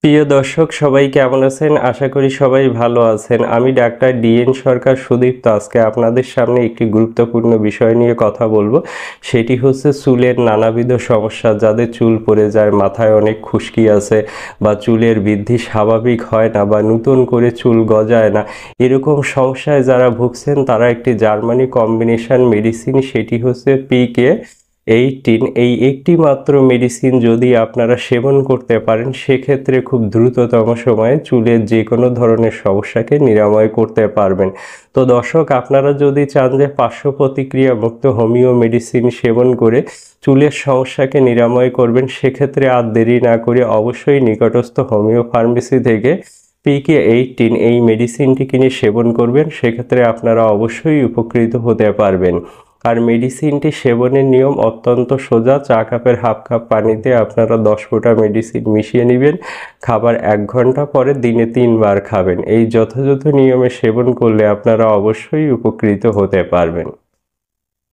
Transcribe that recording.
প্রিয় দর্শক সবাই কেমন আছেন? আশা করি সবাই ভালো আছেন। আমি ডাক্তার ডিএন সরকার সুদীপ্ত আজকে আপনাদের সামনে একটি গুরুত্বপূর্ণ বিষয় নিয়ে কথা বলবো। সেটি হচ্ছে চুলের নানাবিধ সমস্যা। যাদের চুল পড়ে যায়, মাথায় অনেক খুশকি আছে বা চুলের বৃদ্ধি স্বাভাবিক হয় না বা নতুন করে চুল গজায় না, এরকম সমস্যায় যারা ভুগছেন তারা একটি জার্মানি কম্বিনেশন মেডিসিন, সেটি হচ্ছে PK18, এই একটি মাত্র মেডিসিন যদি আপনারা সেবন করতে পারেন সেক্ষেত্রে খুব দ্রুততম সময়ে চুলের যে কোনো ধরনের সমস্যাকে নিরাময় করতে পারবেন। তো দর্শক, আপনারা যদি চান যে পার্শ্ব প্রতিক্রিয়া মুক্ত হোমিও মেডিসিন সেবন করে চুলের সমস্যাকে নিরাময় করবেন, সেক্ষেত্রে আর দেরি না করে অবশ্যই নিকটস্থ হোমিও ফার্মেসি থেকে PK18 এই মেডিসিনটি কিনে সেবন করবেন। সেক্ষেত্রে আপনারা অবশ্যই উপকৃত হতে পারবেন। আর মেডিসিনটি সেবনের নিয়ম অত্যন্ত সোজা। চা কাপের হাফ কাপ পানিতে আপনারা 10 ফোঁটা মেডিসিন মিশিয়ে নেবেন। খাবার 1 ঘন্টা পরে দিনে 3 বার খাবেন। এই যথাযথ নিয়মে সেবন করলে আপনারা অবশ্যই উপকৃত হতে পারবেন।